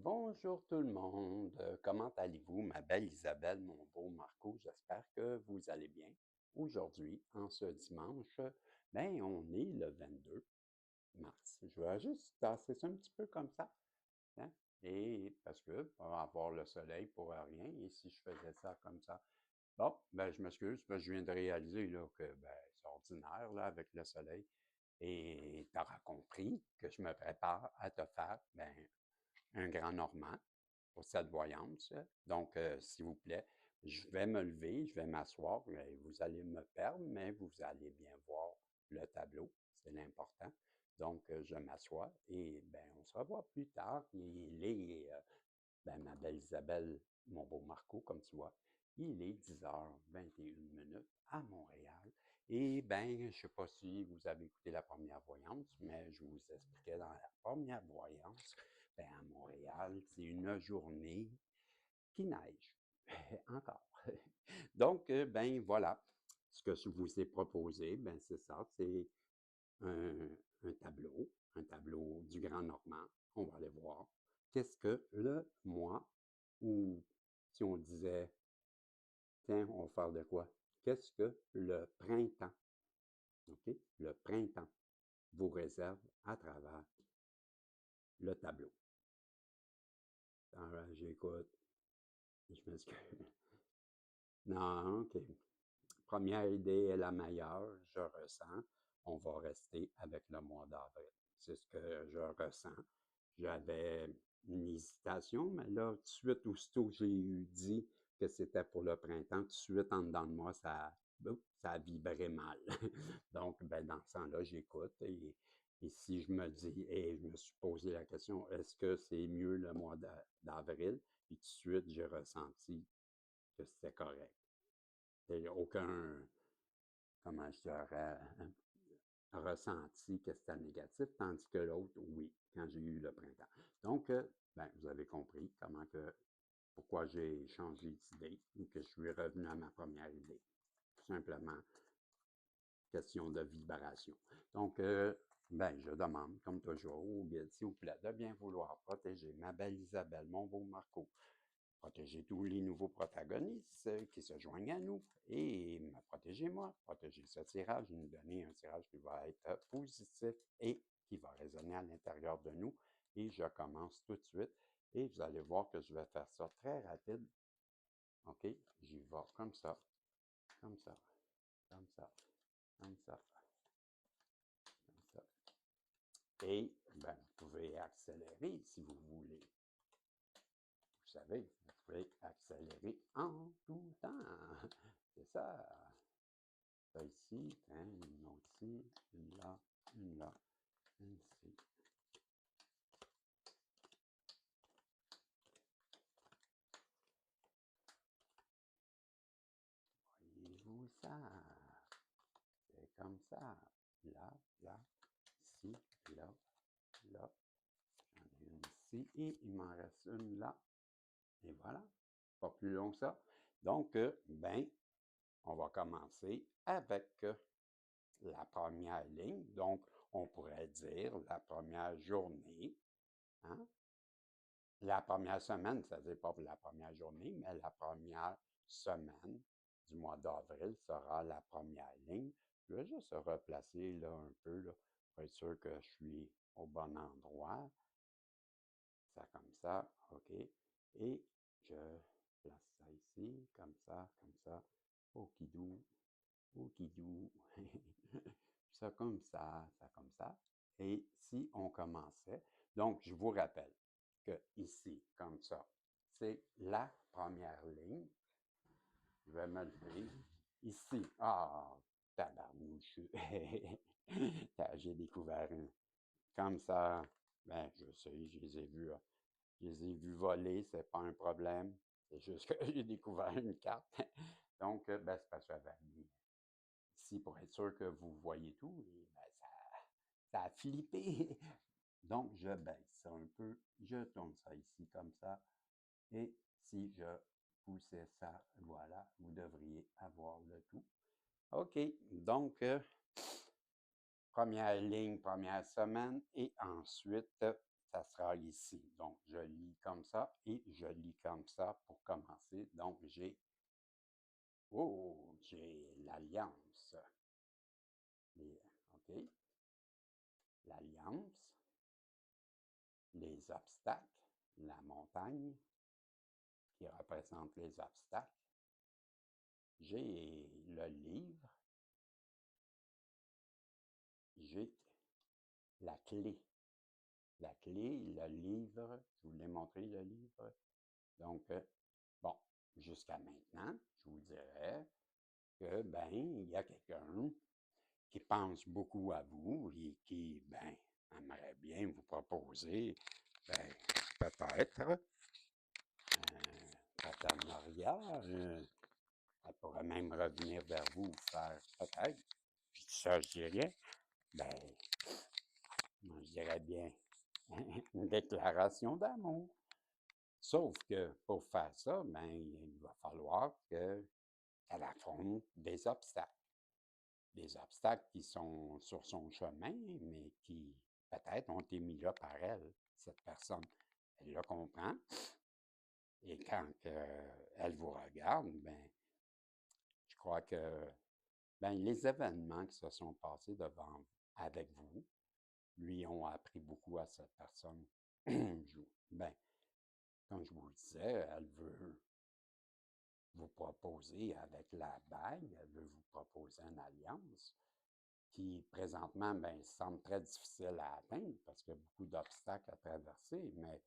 Bonjour tout le monde. Comment allez-vous, ma belle Isabelle, mon beau Marco? J'espère que vous allez bien. Aujourd'hui, en ce dimanche, ben, on est le 22 mars. Je vais juste tasser ça un petit peu comme ça, hein? Et parce que pour avoir le soleil pour rien, et si je faisais ça comme ça, bon, ben, je m'excuse, parce que je viens de réaliser là, que ben, c'est ordinaire là, avec le soleil. Et tu auras compris que je me prépare à te faire ben, un grand normand pour cette voyance. Donc, s'il vous plaît, je vais me lever, je vais m'asseoir. Vous allez me perdre, mais vous allez bien voir le tableau. C'est l'important. Donc, je m'assois et ben, on se revoit plus tard. Il est, ben, ma belle Isabelle, mon beau Marco, comme tu vois, il est 10h21 à Montréal. Et ben, je ne sais pas si vous avez écouté la première voyance, mais je vous expliquais dans la première voyance, ben, à Montréal, c'est une journée qui neige. Encore. Donc, ben voilà, ce que je vous ai proposé, ben c'est ça, c'est un, un tableau du Grand Normand. On va aller voir. Qu'est-ce que le mois, ou si on disait, tiens, on va faire de quoi? Qu'est-ce que le printemps, OK? Le printemps vous réserve à travers le tableau. Alors, j'écoute, je m'excuse. Non, OK. Première idée est la meilleure, je ressens. On va rester avec le mois d'avril. C'est ce que je ressens. J'avais une hésitation, mais là, tout de suite, aussitôt que j'ai eu dit que c'était pour le printemps, tout de suite, en dedans de moi, ça a vibré mal. Donc, ben, dans ce temps-là, j'écoute et si je me dis, et je me suis posé la question, est-ce que c'est mieux le mois d'avril? Puis tout de suite, j'ai ressenti que c'était correct. Il n'y a aucun, comment je dirais, ressenti que c'était négatif, tandis que l'autre, oui, quand j'ai eu le printemps. Donc, ben, vous avez compris pourquoi j'ai changé d'idée ou que je suis revenu à ma première idée. Tout simplement, question de vibration. Donc, ben, je demande, comme toujours, au guide, s'il vous plaît, de bien vouloir protéger ma belle Isabelle, mon beau Marco, protéger tous les nouveaux protagonistes qui se joignent à nous et me protéger moi, protéger ce tirage, nous donner un tirage qui va être positif et qui va résonner à l'intérieur de nous. Et je commence tout de suite et vous allez voir que je vais faire ça très rapide. OK? J'y vais comme ça, comme ça, comme ça, comme ça, comme ça. Et ben, vous pouvez accélérer si vous voulez. Vous savez, vous pouvez accélérer en tout temps. C'est ça. Ça ici, hein, une autre ici, une là, une là, une ici. Voyez-vous ça? C'est comme ça. Là, là, ici, là, là. J'en ai une ici et il m'en reste une là. Et voilà. Pas plus long que ça. Donc, ben, on va commencer avec la première ligne. Donc, on pourrait dire la première journée. Hein? La première semaine, c'est-à-dire pas pour la première journée, mais la première semaine du mois d'avril sera la première ligne. Je vais juste replacer là un peu là, pour être sûr que je suis au bon endroit. Ça comme ça, OK. Et je place ça ici, comme ça, comme ça. Okidou, okidou. Ça comme ça comme ça. Et si on commençait, donc je vous rappelle que ici, comme ça, c'est la première ligne. Je vais me lever. Ici, tabarnouche. J'ai découvert une. Comme ça, ben, je sais, je les ai vus voler, c'est pas un problème. C'est juste que j'ai découvert une carte. Donc, ben, c'est parce que j'avais mis ici pour être sûr que vous voyez tout. Et ben, ça a flippé. Donc, je baisse ça un peu. Je tourne ça ici comme ça. Et si je poussais ça, voilà, vous devriez avoir le tout. OK. Donc, première ligne, première semaine. Et ensuite, ça sera ici. Donc, je lis comme ça et je lis comme ça pour commencer. Donc, j'ai l'alliance. OK, l'alliance, les obstacles, la montagne qui représente les obstacles. J'ai le livre, j'ai la clé. La clé, le livre, je vous l'ai montré le livre. Donc, bon, jusqu'à maintenant, je vous dirais que, ben, il y a quelqu'un qui pense beaucoup à vous et qui, ben, aimerait bien vous proposer, ben, peut-être, partenariat. Elle pourrait même revenir vers vous, faire peut-être. Puis ça, je dirais, ben, moi, je dirais bien une déclaration d'amour. Sauf que pour faire ça, ben, il va falloir qu'elle affronte des obstacles. Des obstacles qui sont sur son chemin, mais qui peut-être ont été mis là par elle, cette personne. Elle le comprend. Et quand elle vous regarde, ben, je crois que ben, les événements qui se sont passés devant avec vous lui ont appris beaucoup à cette personne. Ben, comme je vous le disais, elle veut vous proposer avec la bague, elle veut vous proposer une alliance qui, présentement, ben, semble très difficile à atteindre parce qu'il y a beaucoup d'obstacles à traverser, mais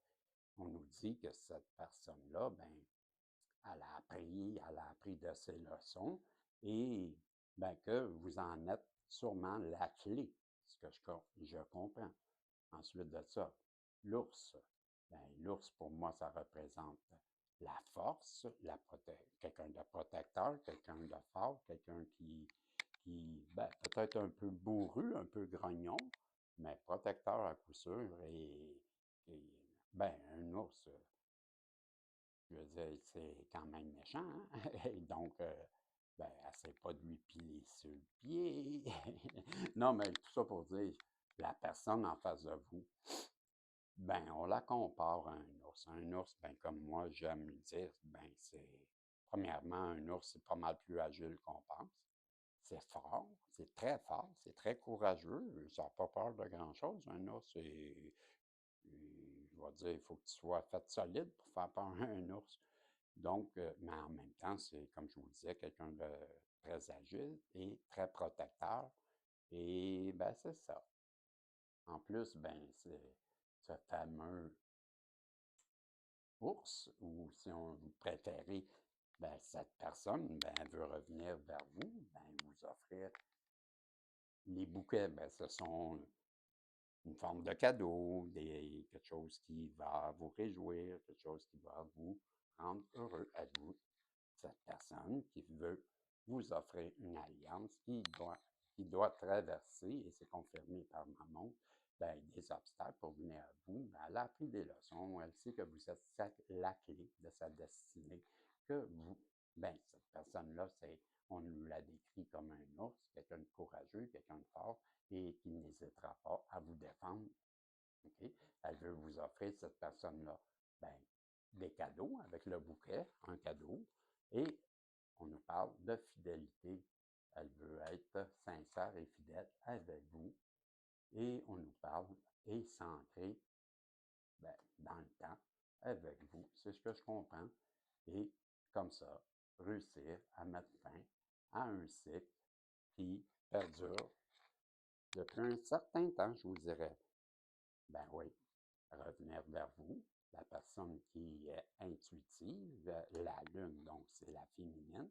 on nous dit que cette personne-là, ben, elle a appris de ses leçons et ben, que vous en êtes sûrement la clé, ce que je comprends. Ensuite de ça, l'ours. Ben, l'ours, pour moi, ça représente la force, quelqu'un de protecteur, quelqu'un de fort, quelqu'un qui ben, peut-être un peu bourru, un peu grognon, mais protecteur à coup sûr. Et ben, un ours, je veux dire, c'est quand même méchant, hein? Et donc, ben, essaie pas de lui piler sur le pied. Non, mais tout ça pour dire, la personne en face de vous, ben, on la compare à un ours. Un ours, ben, comme moi, j'aime le dire, ben, premièrement, un ours, c'est pas mal plus agile qu'on pense. C'est fort, c'est très courageux, ça n'a pas peur de grand-chose. Un ours, je vais dire, il faut que tu sois fait solide pour faire peur à un ours. Donc, mais en même temps, c'est, comme je vous disais, quelqu'un de très agile et très protecteur. Et, ben, c'est ça. En plus, ben, c'est ce fameux ours, ou si on vous préférez, ben, cette personne, ben, elle veut revenir vers vous, ben, vous offrir les bouquets, ben, ce sont une forme de cadeau, quelque chose qui va vous réjouir, quelque chose qui va vous rendre heureux à vous. Cette personne qui veut vous offrir une alliance qui doit traverser, et c'est confirmé par ma montre, ben, des obstacles pour venir à vous. Ben, elle a appris des leçons, elle sait que vous êtes la clé de sa destinée, que vous, ben, cette personne-là, on nous l'a décrit comme un ours, quelqu'un de courageux, quelqu'un de fort, et qui n'hésitera pas à vous défendre. OK? Elle veut vous offrir, cette personne-là, ben, des cadeaux avec le bouquet, un cadeau, et on nous parle de fidélité. Elle veut être sincère et fidèle avec vous, et on nous parle et s'ancrer, ben, dans le temps avec vous. C'est ce que je comprends. Et comme ça, réussir à mettre fin à un cycle qui perdure depuis un certain temps, je vous dirais. Ben oui, revenir vers vous, la personne qui est intuitive, la lune, donc c'est la féminine,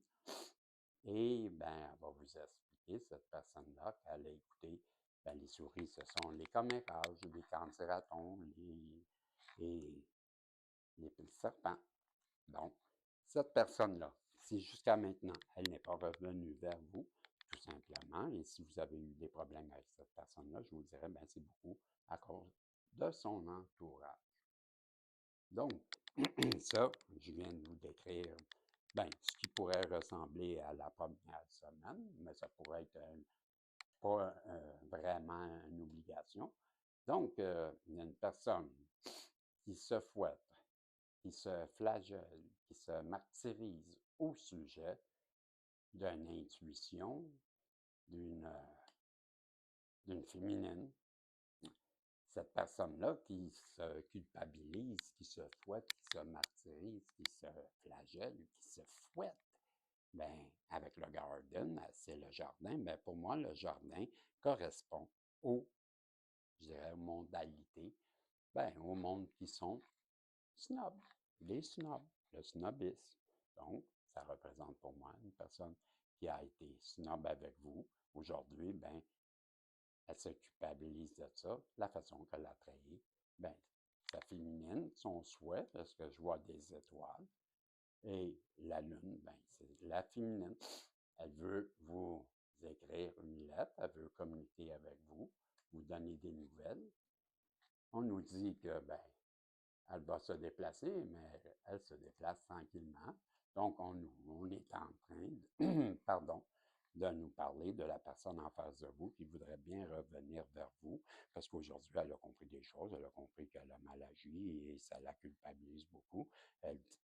et ben, elle va vous expliquer, cette personne-là, qu'elle a écouté, ben, les souris, ce sont les commérages, les candidatons, et les serpents. Donc, cette personne-là, si jusqu'à maintenant, elle n'est pas revenue vers vous, tout simplement, et si vous avez eu des problèmes avec cette personne-là, je vous dirais, ben, c'est beaucoup à cause de son entourage. Donc, ça, je viens de vous décrire, ben, ce qui pourrait ressembler à la première semaine, mais ça pourrait être pas vraiment une obligation. Donc, il y a une personne qui se fouette qui se flagelle, qui se martyrise au sujet d'une intuition, d'une féminine. Cette personne-là qui se culpabilise, qui se fouette, qui se martyrise, qui se flagelle, qui se fouette, ben, avec le garden, c'est le jardin. Ben, pour moi, le jardin correspond aux, je dirais, aux modalités, ben, au monde qui sont snobs, les snobs, le snobisme. Donc, ça représente pour moi une personne qui a été snob avec vous. Aujourd'hui, ben, elle se culpabilise de ça, la façon qu'elle a trahi. Ben, sa féminine, son souhait, parce que je vois des étoiles, et la lune, ben, c'est la féminine. Elle veut vous écrire une lettre, elle veut communiquer avec vous, vous donner des nouvelles. On nous dit que, ben, elle va se déplacer, mais elle se déplace tranquillement. Donc, on est en train de, pardon, de nous parler de la personne en face de vous qui voudrait bien revenir vers vous, parce qu'aujourd'hui, elle a compris des choses, elle a compris qu'elle a mal agi et ça la culpabilise beaucoup.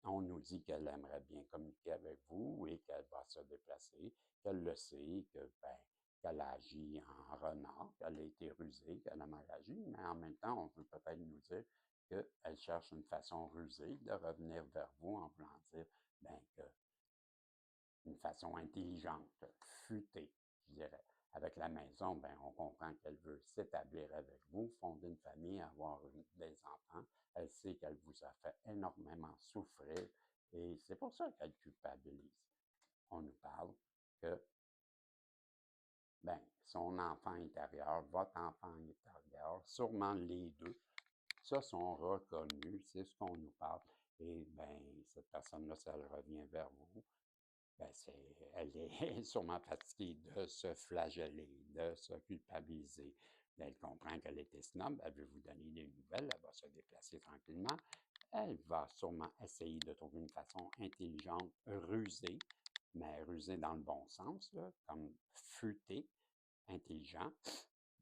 On nous dit qu'elle aimerait bien communiquer avec vous et qu'elle va se déplacer, qu'elle le sait, que, ben, qu'elle a agi en renard, qu'elle a été rusée, qu'elle a mal agi, mais en même temps, on peut peut-être nous dire qu'elle cherche une façon rusée de revenir vers vous en voulant dire, ben, que une façon intelligente, futée, je dirais. Avec la maison, ben, on comprend qu'elle veut s'établir avec vous, fonder une famille, avoir des enfants. Elle sait qu'elle vous a fait énormément souffrir et c'est pour ça qu'elle culpabilise. On nous parle que, ben, son enfant intérieur, votre enfant intérieur, sûrement les deux, ça sont reconnus, c'est ce qu'on nous parle. Et ben, cette personne-là, si elle revient vers vous, ben elle est sûrement fatiguée de se flageller, de se culpabiliser. Elle comprend qu'elle était snob, elle veut vous donner des nouvelles, elle va se déplacer tranquillement. Elle va sûrement essayer de trouver une façon intelligente, rusée, mais rusée dans le bon sens, là, comme futée, intelligent,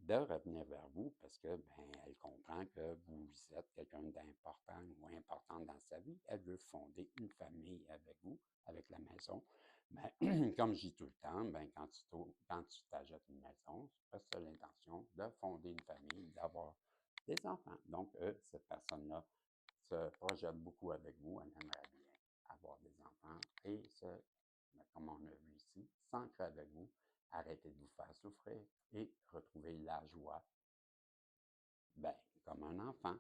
de revenir vers vous parce que ben, elle comprend que vous êtes quelqu'un d'important ou importante dans sa vie. Elle veut fonder une famille avec vous, avec la maison. Ben, comme je dis tout le temps, ben, quand tu t'achètes une maison, parce que tu as l'intention de fonder une famille, d'avoir des enfants. Donc, cette personne-là se projette beaucoup avec vous. Elle aimerait bien avoir des enfants et ben, comme on a vu ici, s'ancrer avec vous, arrêter de vous faire souffrir et retrouver la joie, ben, comme un enfant.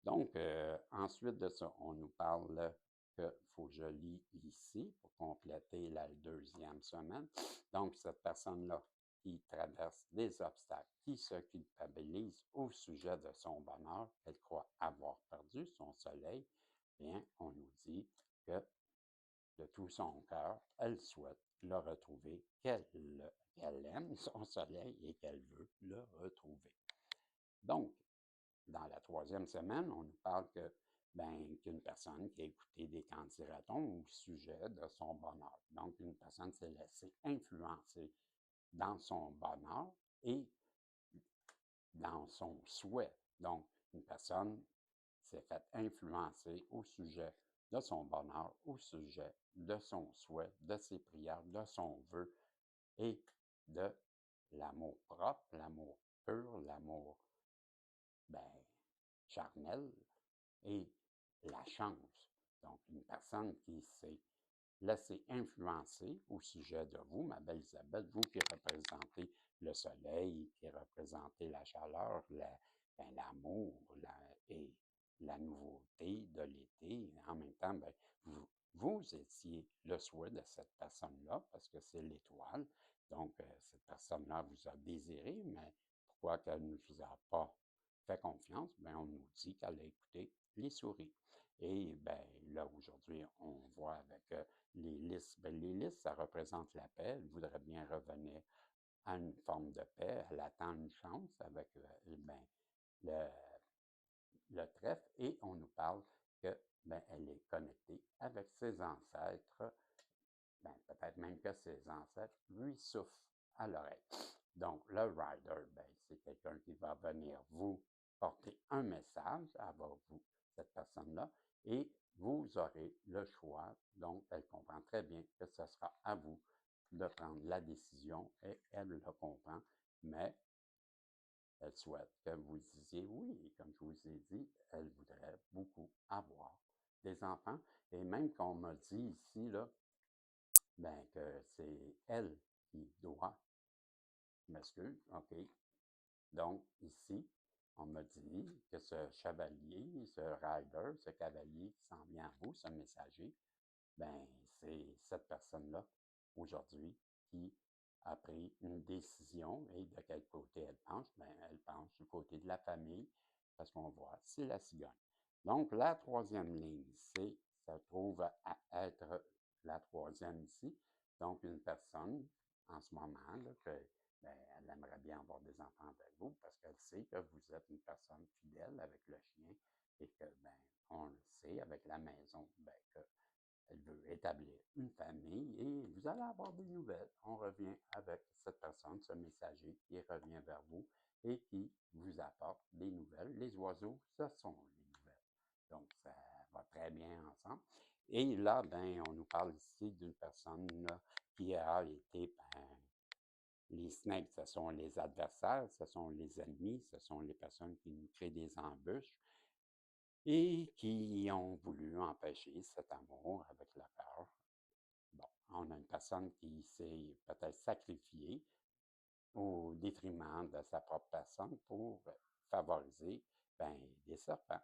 Donc, ensuite de ça, on nous parle qu'il faut que je lis ici pour compléter la deuxième semaine. Donc, cette personne-là qui traverse des obstacles, qui se culpabilise au sujet de son bonheur, elle croit avoir perdu son soleil, bien, on nous dit que de tout son cœur, elle souhaite le retrouver, qu'elle aime son soleil et qu'elle veut le retrouver. Donc, dans la troisième semaine, on nous parle que, ben, qu'une personne qui a écouté des candidatons au sujet de son bonheur. Donc, une personne s'est laissée influencer dans son bonheur et dans son souhait. Donc, une personne s'est faite influencer au sujet de son bonheur, au sujet de son souhait, de ses prières, de son vœu et de l'amour propre, l'amour pur, l'amour, ben, charnel et la chance. Donc, une personne qui s'est laissée influencer au sujet de vous, ma belle Isabelle, vous qui représentez le soleil, qui représentez la chaleur, ben, l'amour et la nouveauté de l'été. En même temps, ben, vous étiez le souhait de cette personne-là parce que c'est l'étoile. Donc, cette personne-là vous a désiré, mais pourquoi qu'elle ne vous a pas fait confiance? Ben, on nous dit qu'elle a écouté les souris. Et ben, là, aujourd'hui, on voit avec les listes. Ben, les listes, ça représente la paix. Elle voudrait bien revenir à une forme de paix. Elle attend une chance avec ben, le, le trèfle. Et on nous parle que ben, elle est connectée avec ses ancêtres. Ben, peut-être même que ses ancêtres lui soufflent à l'oreille. Donc, le rider, ben, c'est quelqu'un qui va venir vous porter un message à vous, cette personne-là, et vous aurez le choix. Donc, elle comprend très bien que ce sera à vous de prendre la décision et elle le comprend, mais elle souhaite que vous disiez oui. Et comme je vous ai dit, elle voudrait beaucoup avoir des enfants. Et même qu'on m'a dit ici, là, ben, que c'est elle qui doit, je m'excuse, OK. Donc, ici, on m'a dit que ce chevalier, ce rider, ce cavalier qui s'en vient à vous, ce messager, ben, c'est cette personne-là, aujourd'hui, qui a pris une décision. Et de quel côté elle penche? Ben, elle penche du côté de la famille, parce qu'on voit, c'est la cigogne. Donc, la troisième ligne, ça trouve à être la troisième ici. Donc, une personne, en ce moment, là, ben, elle aimerait bien avoir des enfants avec vous, parce qu'elle sait que vous êtes une personne fidèle avec le chien, et que, ben, on le sait, avec la maison, ben, que elle veut établir une famille et vous allez avoir des nouvelles. On revient avec cette personne, ce messager qui revient vers vous et qui vous apporte des nouvelles. Les oiseaux, ce sont les nouvelles. Donc, ça va très bien ensemble. Et là, ben, on nous parle ici d'une personne là, qui a été, ben, les snakes, ce sont les adversaires, ce sont les ennemis, ce sont les personnes qui nous créent des embûches et qui ont voulu empêcher cet amour avec la peur. Bon, on a une personne qui s'est peut-être sacrifiée au détriment de sa propre personne pour favoriser, ben, des serpents.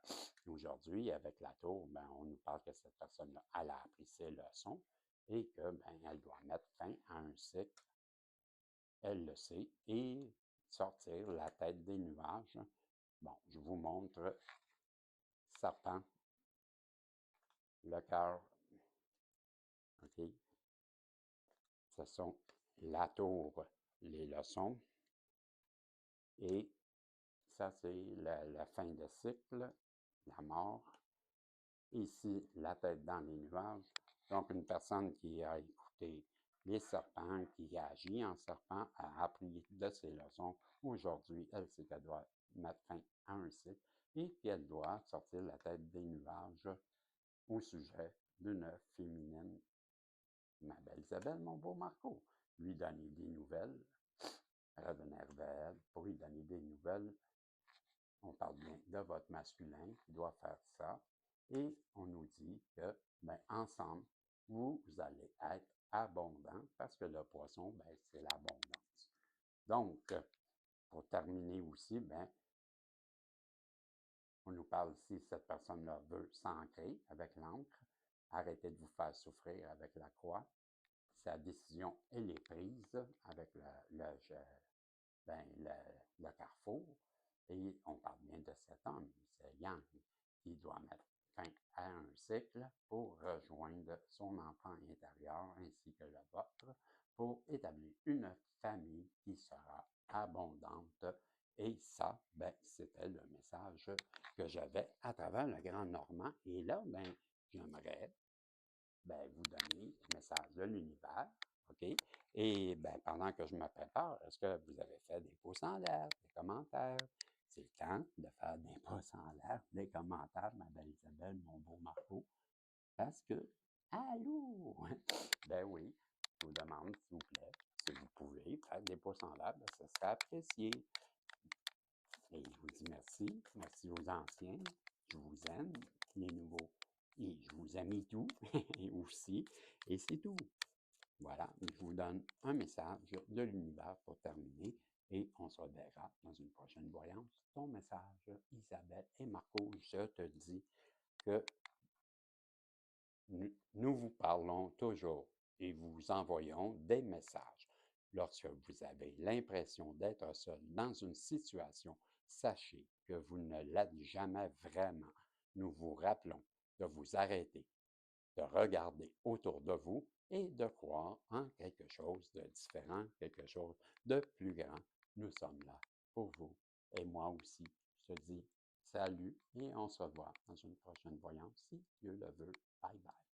Aujourd'hui, avec la tour, ben, on nous parle que cette personne-là, elle a appris ses leçons et que, ben, elle doit mettre fin à un cycle, elle le sait, et sortir la tête des nuages. Bon, je vous montre serpent, le cœur, OK? Ce sont la tour, les leçons, et ça, c'est la fin de cycle, la mort. Ici, la tête dans les nuages. Donc, une personne qui a écouté les serpents, qui agit en serpent, a appris de ses leçons. Aujourd'hui, elle sait qu'elle doit mettre fin à un cycle et qu'elle doit sortir la tête des nuages au sujet d'une féminine, ma belle Isabelle, mon beau Marco, lui donner des nouvelles, revenir vers elle pour lui donner des nouvelles. On parle bien de votre masculin qui doit faire ça. Et on nous dit que, ben, ensemble, vous allez être abondant parce que le poisson, ben, c'est l'abondance. Donc, pour terminer aussi, ben, on nous parle ici, cette personne-là veut s'ancrer avec l'encre, arrêter de vous faire souffrir avec la croix. Sa décision, elle est prise avec ben, le carrefour. Et on parle bien de cet homme, c'est Yang, qui doit mettre fin à un cycle pour rejoindre son enfant intérieur ainsi que le vôtre pour établir une famille qui sera abondante. Et ça, ben, c'était le message que j'avais à travers le Grand Normand. Et là, ben, j'aimerais, ben, vous donner le message de l'univers, OK? Et ben, pendant que je me prépare, est-ce que vous avez fait des pouces en l'air, des commentaires? C'est le temps de faire des pouces en l'air, des commentaires, ma belle Isabelle, mon beau Marco, parce que, allô? Ben oui, je vous demande, s'il vous plaît, si vous pouvez faire des pouces en l'air, ben, ce serait apprécié. Et je vous dis merci, merci aux anciens, je vous aime, les nouveaux, et je vous aime tout, et aussi, et c'est tout. Voilà, je vous donne un message de l'univers pour terminer, et on se reverra dans une prochaine voyance. Ton message, Isabelle et Marco, je te dis que nous vous parlons toujours et vous envoyons des messages. Lorsque vous avez l'impression d'être seul dans une situation, sachez que vous ne l'êtes jamais vraiment. Nous vous rappelons de vous arrêter, de regarder autour de vous et de croire en quelque chose de différent, quelque chose de plus grand. Nous sommes là pour vous et moi aussi. Je te dis salut et on se revoit dans une prochaine voyance si Dieu le veut. Bye bye.